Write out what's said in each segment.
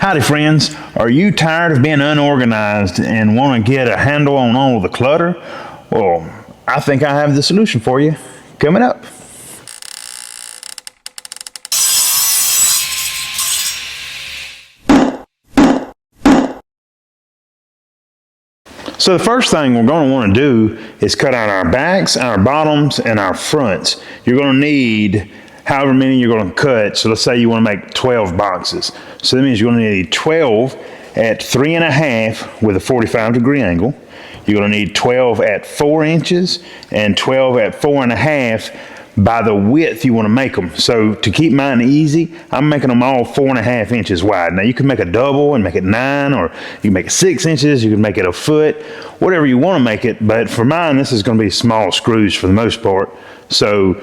Howdy friends, are you tired of being unorganized and want to get a handle on all the clutter? Well, I think I have the solution for you coming up. So the first thing we're going to want to do is cut out our backs, our bottoms, and our fronts. You're going to need however many you're going to cut. So let's say you want to make 12 boxes. So that means you're going to need 12 at 3.5 with a 45-degree angle. You're going to need 12 at 4 inches and 12 at 4.5 by the width you want to make them. So to keep mine easy, I'm making them all 4.5 inches wide. Now you can make a double and make it 9, or you can make it 6 inches, you can make it a foot, whatever you want to make it. But for mine, this is going to be small screws for the most part. So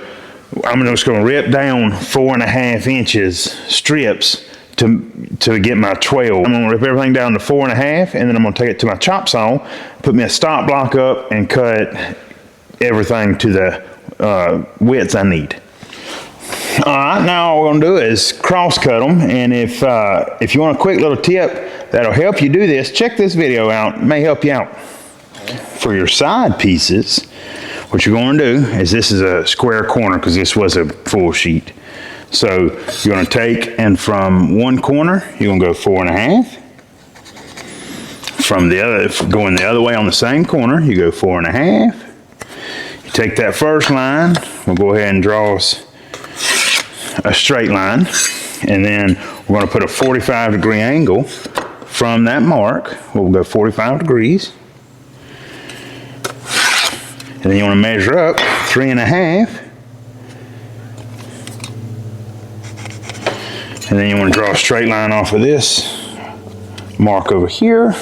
I'm just going to rip down 4.5 inches strips to get my 12. I'm going to rip everything down to 4.5, and then I'm going to take it to my chop saw, put me a stop block up, and cut everything to the widths I need. All right, now all we're going to do is cross cut them, and if you want a quick little tip that'll help you do this, check this video out. It may help you out. For your side pieces, what you're going to do is, this is a square corner because this was a full sheet. So you're going to take, and from one corner, you're going to go 4.5. From the other, going the other way on the same corner, you go 4.5. You take that first line, we'll go ahead and draw us a straight line, and then we're going to put a 45-degree angle from that mark. We'll go 45 degrees. And then you want to measure up 3.5. And then you want to draw a straight line off of this mark over here,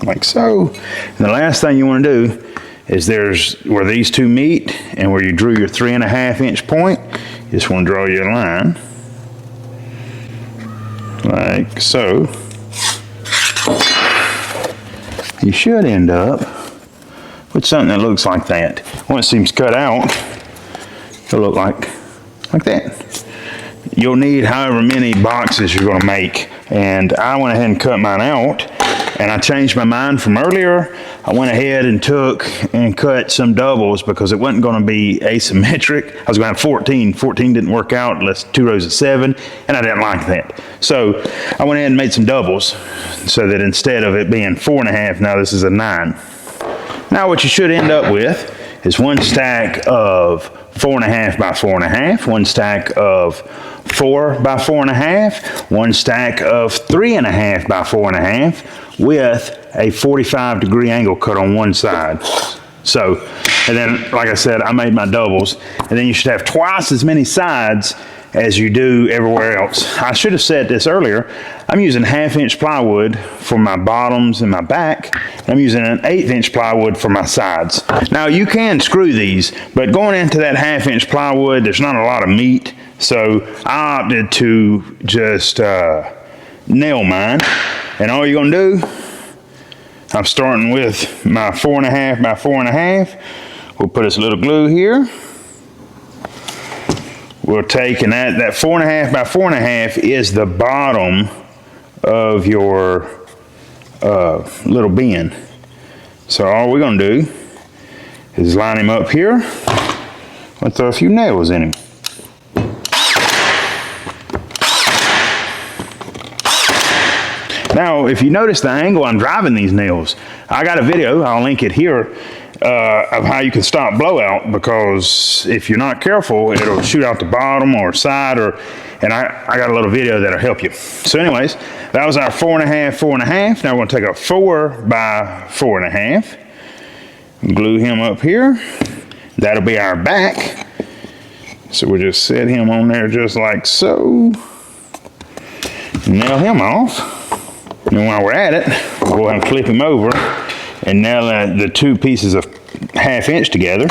like so. And the last thing you want to do is, there's where these two meet and where you drew your 3.5 inch point, you just want to draw your line, like so. You should end up with something that looks like that. Once it seems cut out, it'll look like that. You'll need however many boxes you're going to make, and I went ahead and cut mine out, and I changed my mind from earlier. I went ahead and took and cut some doubles because it wasn't going to be asymmetric. I was going to have 14. 14 didn't work out unless 2 rows of 7, and I didn't like that. So I went ahead and made some doubles so that instead of it being 4.5, now this is a 9. Now what you should end up with is one stack of 4.5 by 4.5, one stack of 4 by 4.5, one stack of 3.5 by 4.5 with a 45-degree angle cut on one side. So, and then like I said, I made my doubles, and then you should have twice as many sides as you do everywhere else. I should have said this earlier. I'm using 1/2 inch plywood for my bottoms and my back. I'm using an 1/8 inch plywood for my sides. Now you can screw these, but going into that 1/2 inch plywood, there's not a lot of meat. So I opted to just nail mine. And all you're gonna do, I'm starting with my 4.5 by 4.5. We'll put this little glue here. We'll take, and that 4.5 by 4.5 is the bottom of your little bin. So all we're gonna do is line him up here. I'll throw a few nails in him. Now, if you notice the angle I'm driving these nails, I got a video, I'll link it here, of how you can stop blowout, because if you're not careful, it'll shoot out the bottom or side, and I got a little video that'll help you. So anyways, that was our 4.5, 4.5. Now we're gonna take a 4 by 4.5, glue him up here. That'll be our back. So we'll just set him on there just like so. Nail him off. And while we're at it, we'll go ahead and flip him over and nail the two pieces of 1/2 inch together.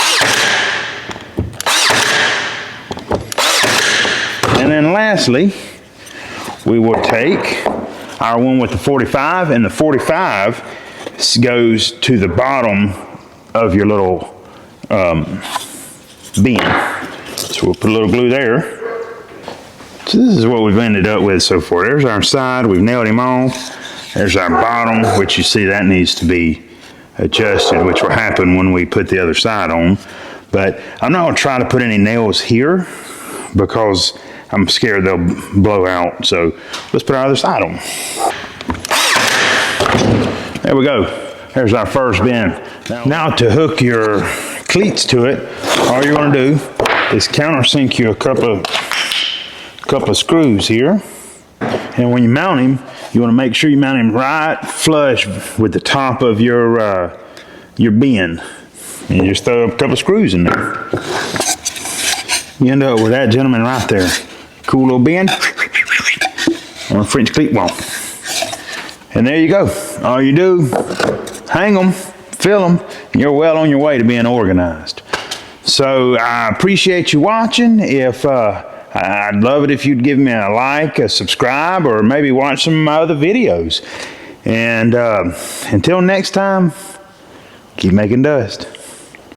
And then lastly, we will take our one with the 45, and the 45 goes to the bottom of your little bin. So we'll put a little glue there. So this is what we've ended up with so far. There's our side, we've nailed him off. There's our bottom, which you see that needs to be adjusted, which will happen when we put the other side on. But I'm not gonna try to put any nails here because I'm scared they'll blow out. So let's put our other side on. There we go. There's our first bend. Now to hook your cleats to it, all you're gonna do is countersink you a couple of screws here. And when you mount him, you want to make sure you mount him right flush with the top of your bend. And you just throw a couple of screws in there. You end up with that gentleman right there. Cool little bend on a French cleat wall. And there you go. All you do, hang them, fill them, and you're well on your way to being organized. So I appreciate you watching. I'd love it if you'd give me a like, a subscribe, or maybe watch some of my other videos. And until next time, keep making dust.